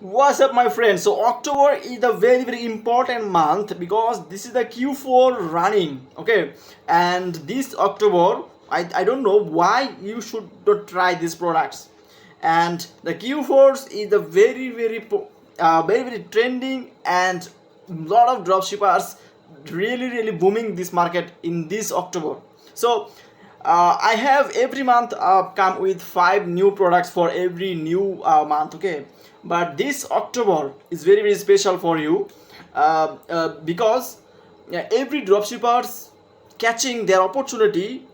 What's up, my friends? So October is a very important month because this is the Q4 running, okay? And this October, I don't know why you should not try these products. And the Q4 is a very trending, and lot of dropshippers really booming this market in this October. So I have every month come with 5 new products for every new month, okay? But this October is very special for you because every dropshippers catching their opportunity,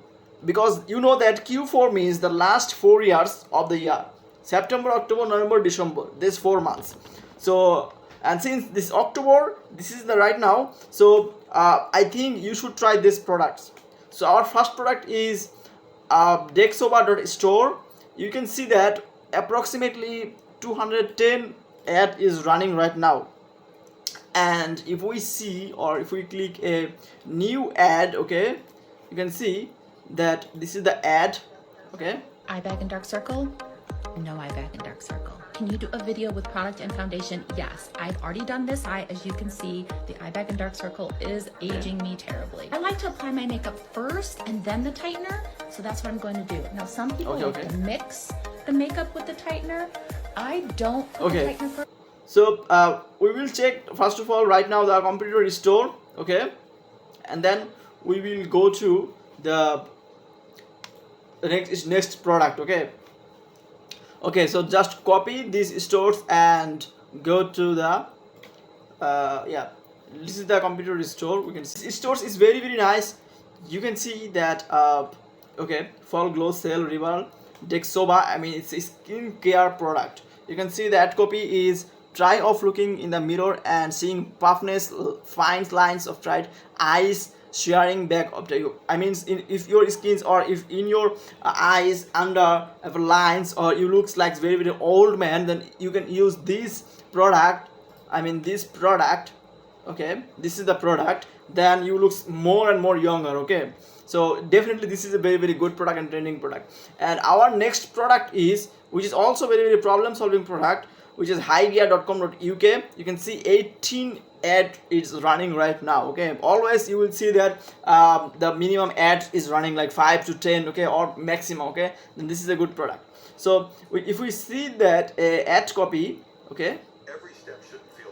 because you know that Q4 means the last 4 years of the year: September, October, November, December. These 4 months. So, and since this October, this is the right now. So I think you should try these products. So our first product is Dexoba.store. You can see that approximately 210 ad is running right now. And if we see, or if we click a new ad, okay, you can see that this is the ad, okay. Eye bag and dark circle? No eye bag and dark circle. Can you do a video with product and foundation? Yes, I've already done this eye. As you can see, the eye bag and dark circle is aging me terribly. I like to apply my makeup first and then the tightener, so that's what I'm going to do. Now, some people like to mix the makeup with the tightener. I don't put the tightener first. So we will check first of all right now the computer restore, okay, and then we will go to the next product, okay. Okay, so just copy these stores and go to the this is the computer restore. We can see stores is very nice. You can see that okay, fall glow sale rival Dexoba. I mean, it's a skincare product. You can see that copy is try of looking in the mirror and seeing puffness, fine lines of tried eyes sharing back up to you. I mean, if your skins, or if in your eyes under have lines, or you looks like very old man, then you can use this product. I mean, this product, okay, this is the product. Then you looks more and more younger, okay. So definitely this is a very good product and trending product. And our next product is, which is also very problem solving product, which is highgear.com.uk. You can see 18 ad is running right now, okay. Always you will see that the minimum ad is running like 5 to 10, okay, or maximum, okay. Then this is a good product. So if we see that ad copy, okay,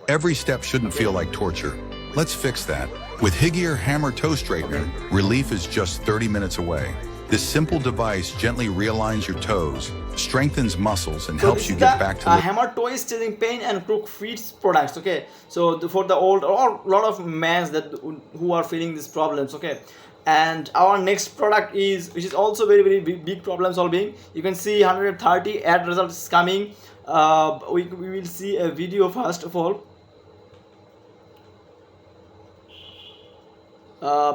every step shouldn't feel like torture. Let's fix that. With Higgier Hammer Toe Straightener, relief is just 30 minutes away. This simple device gently realigns your toes, strengthens muscles, and helps you get back to hammer toe is chasing pain and crook feet products, okay. So for the old or lot of men that who are feeling these problems, okay. And our next product is, which is also very big problem solving. You can see 130 ad results coming. We will see a video first of all.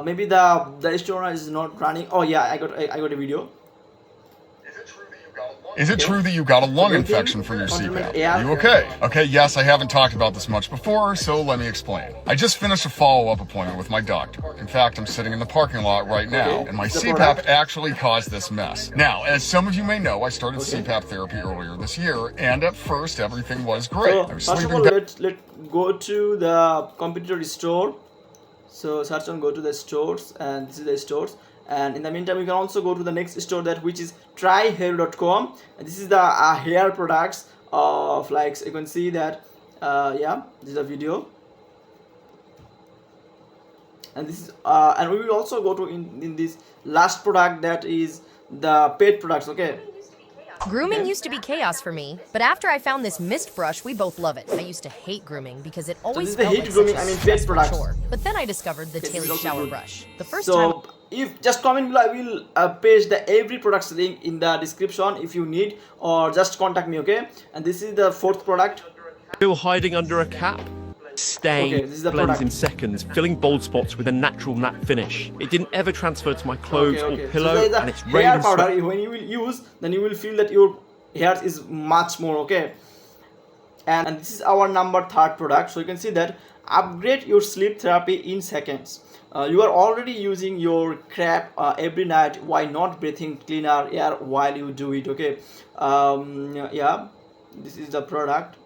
Maybe the store is not running. Oh yeah, I got a video. Is it true that you got a lung infection from your CPAP? Are you okay? Okay, yes, I haven't talked about this much before, so let me explain. I just finished a follow-up appointment with my doctor. In fact, I'm sitting in the parking lot right now, and my CPAP actually caused this mess. Now, as some of you may know, I started CPAP therapy earlier this year, and at first, everything was great. So, I was first of all, let's go to the computer store. So search on, go to the stores, and this is the stores. And in the meantime, you can also go to the next store, that which is tryhair.com. And this is the hair products of, like, you can see that yeah, this is a video. And this is and we will also go to in this last product, that is the pet products, okay. Grooming used to be chaos for me, but after I found this mist brush, we both love it. I used to hate grooming because it always felt like such a stressful chore. But then I discovered the Tilly shower brush. The first time. If just comment below, I will paste the every product's link in the description if you need, or just contact me, okay. And this is the fourth product. Still hiding under a cap. Stain blends in seconds, filling bald spots with a natural matte finish. It didn't ever transfer to my clothes or pillow, so and it's rain and powder. sweat. When you will use, then you will feel that your hair is much more, okay. And this is our third product. So you can see that upgrade your sleep therapy in seconds. You are already using your crap every night. Why not breathing cleaner air while you do it, okay. Yeah, this is the product.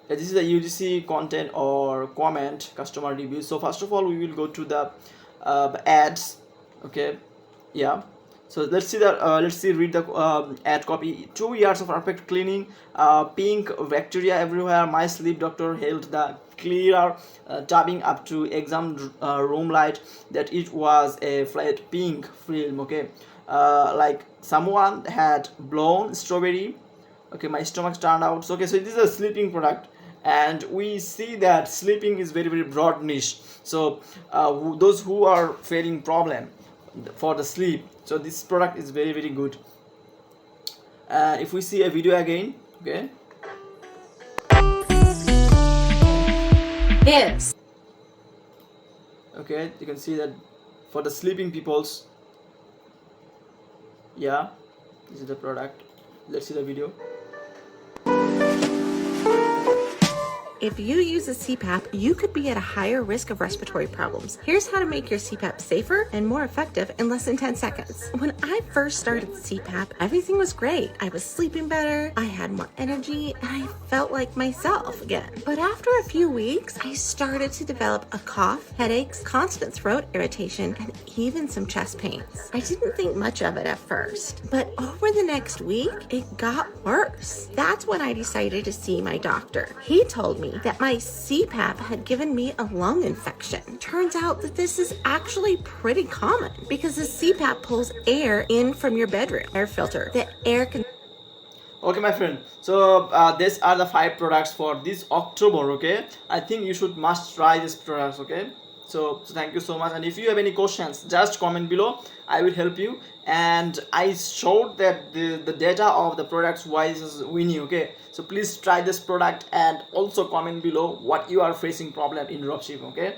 this is the UGC content or comment customer review. So first of all, we will go to the ads. Okay, yeah. So let's see read the ad copy. 2 years of perfect cleaning, pink bacteria everywhere. My sleep doctor held the clear tubbing up to exam room light that it was a flat pink film. Okay, like someone had blown strawberry. Okay, my stomach turned out. So, okay, so this is a sleeping product, and we see that sleeping is very broad niche. So those who are facing problem for the sleep, so this product is very good. If we see a video again, okay, Yes. okay, you can see that for the sleeping peoples, yeah, this is the product. Let's see the video. If you use a CPAP, you could be at a higher risk of respiratory problems. Here's how to make your CPAP safer and more effective in less than 10 seconds. When I first started CPAP, everything was great. I was sleeping better, I had more energy, and I felt like myself again. But after a few weeks, I started to develop a cough, headaches, constant throat irritation, and even some chest pains. I didn't think much of it at first, but over the next week, it got worse. That's when I decided to see my doctor. He told me that my CPAP had given me a lung infection. Turns out that this is actually pretty common because the CPAP pulls air in from your bedroom air filter. The air can... Okay, my friend, so these are the 5 products for this October. Okay, I think you should must try these products. Okay, so thank you so much, and if you have any questions, just comment below. I will help you. And I showed that the data of the products wise is winning. Okay, so please try this product and also comment below what you are facing problem in dropshipping. Okay.